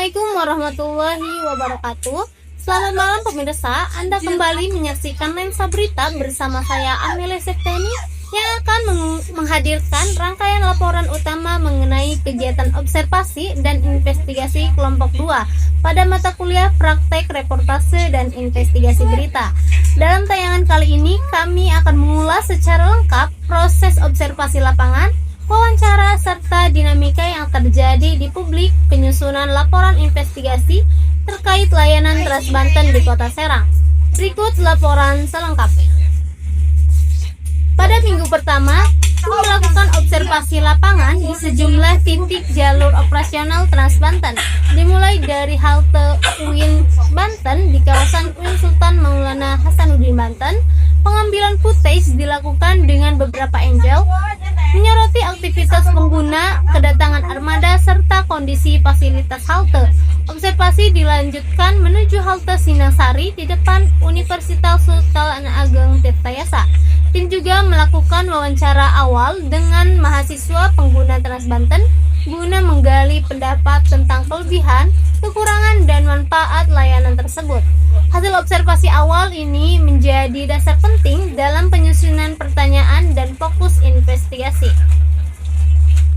Assalamualaikum warahmatullahi wabarakatuh. Selamat malam pemirsa, Anda kembali menyaksikan Lensa Berita bersama saya Amelia Septeni yang akan menghadirkan rangkaian laporan utama mengenai kegiatan observasi dan investigasi kelompok 2 pada mata kuliah praktek reportase dan investigasi berita. Dalam tayangan kali ini kami akan mengulas secara lengkap proses observasi lapangan, wawancara, serta dinamika yang terjadi di publik penyusunan laporan investigasi terkait layanan Trans Banten di Kota Serang. Berikut laporan selengkapnya. Pada minggu pertama, melakukan observasi lapangan di sejumlah titik jalur operasional Trans Banten, dimulai dari halte UIN Banten di kawasan UIN Sultan Maulana Hasanuddin Banten. Pengambilan footage dilakukan dengan beberapa angle, menyoroti aktivitas pengguna, kedatangan armada, serta kondisi fasilitas halte. Observasi dilanjutkan menuju halte Sinangsari di depan Universitas Sultan Ageng Tirtayasa. Tim juga melakukan wawancara awal dengan mahasiswa pengguna Trans Banten guna menggali pendapat tentang kelebihan, kekurangan, dan manfaat layanan tersebut. Hasil observasi awal ini menjadi dasar penting dalam penyusunan pertanyaan dan fokus investigasi.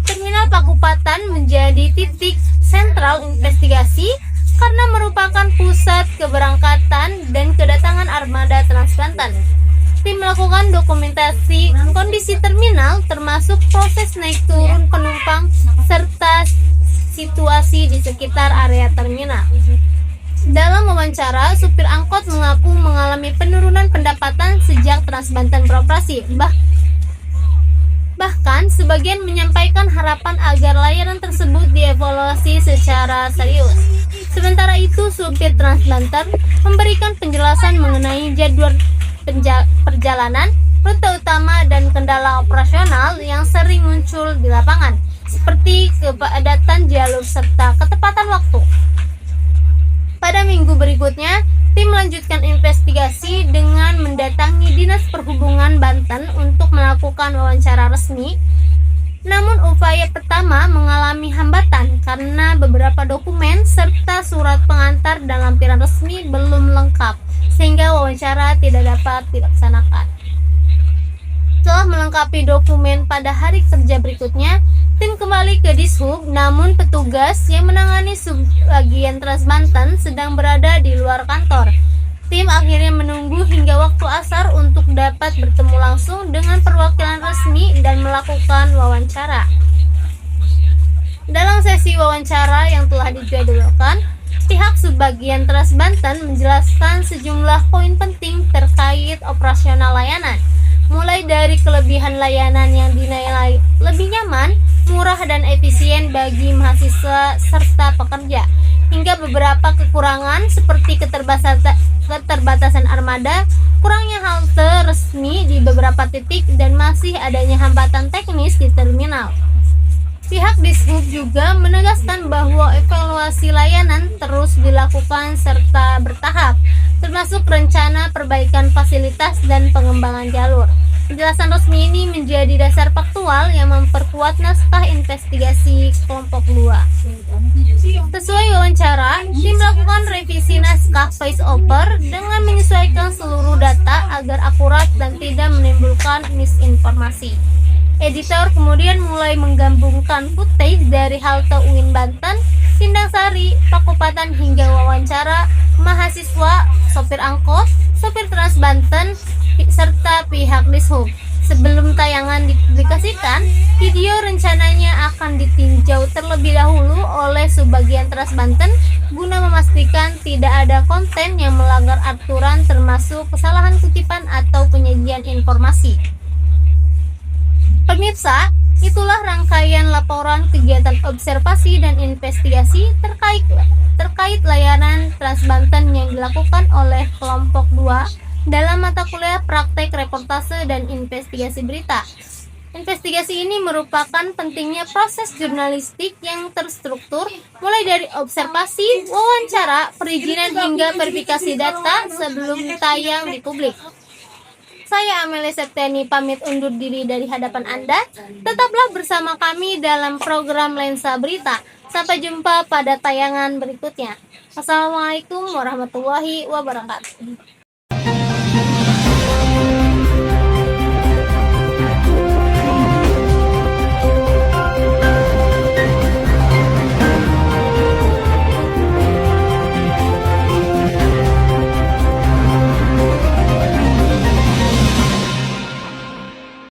Terminal Pakupatan menjadi titik sentral investigasi karena merupakan pusat keberangkatan dan kedatangan armada Trans Banten. Tim melakukan dokumentasi kondisi terminal termasuk proses naik turun penumpang serta situasi di sekitar area terminal. Dalam wawancara, supir angkot mengaku mengalami penurunan pendapatan sejak Trans Banten beroperasi. Bahkan sebagian menyampaikan harapan agar layanan tersebut dievaluasi secara serius. Sementara itu, supir Trans Banten memberikan penjelasan mengenai jadwal perjalanan, rute utama, dan kendala operasional yang sering muncul di lapangan, seperti kepadatan jalur serta ketepatan waktu. Pada minggu berikutnya, tim melanjutkan investigasi dengan mendatangi Dinas Perhubungan Banten untuk melakukan wawancara resmi. Namun upaya pertama mengalami hambatan karena beberapa dokumen serta surat pengantar dan lampiran resmi belum lengkap, sehingga wawancara tidak dapat dilaksanakan. Setelah melengkapi dokumen pada hari kerja berikutnya, tim kembali ke Dishub, namun petugas yang menangani subbagian Trans Banten sedang berada di luar kantor. Tim akhirnya menunggu hingga waktu asar untuk dapat bertemu langsung dengan perwakilan resmi dan melakukan wawancara. Dalam sesi wawancara yang telah dijadwalkan, pihak subbagian Trans Banten menjelaskan sejumlah poin penting terkait operasional layanan, mulai dari kelebihan layanan yang dinilai lebih nyaman, murah, dan efisien bagi mahasiswa serta pekerja, hingga beberapa kekurangan seperti keterbatasan armada, kurangnya halte resmi di beberapa titik, dan masih adanya hambatan teknis di terminal. Pihak Dishub juga menegaskan bahwa evaluasi layanan terus dilakukan serta bertahap, termasuk rencana perbaikan fasilitas dan pengembangan jalur. Penjelasan resmi ini menjadi dasar faktual yang memperkuat naskah investigasi kelompok 2. Sesuai wawancara, tim melakukan revisi naskah voice over dengan menyesuaikan seluruh data agar akurat dan tidak menimbulkan misinformasi. Editor kemudian mulai menggabungkan footage dari halte UIN Banten, Sindangsari, Pakupatan, hingga wawancara mahasiswa, sopir angkot, sopir Trans Banten, serta pihak Dishub. Sebelum tayangan dipublikasikan, video rencananya akan ditinjau terlebih dahulu oleh subbagian Trans Banten guna memastikan tidak ada konten yang melanggar aturan termasuk kesalahan kutipan atau penyajian informasi. Pemirsa, itulah rangkaian laporan kegiatan observasi dan investigasi terkait layanan Trans Banten yang dilakukan oleh kelompok 2 dalam mata kuliah praktek reportase dan investigasi berita. Investigasi ini merupakan pentingnya proses jurnalistik yang terstruktur, mulai dari observasi, wawancara, perizinan, hingga verifikasi data sebelum tayang di publik. Saya Amelia Septiani pamit undur diri dari hadapan Anda. Tetaplah bersama kami dalam program Lensa Berita. Sampai jumpa pada tayangan berikutnya. Assalamualaikum warahmatullahi wabarakatuh.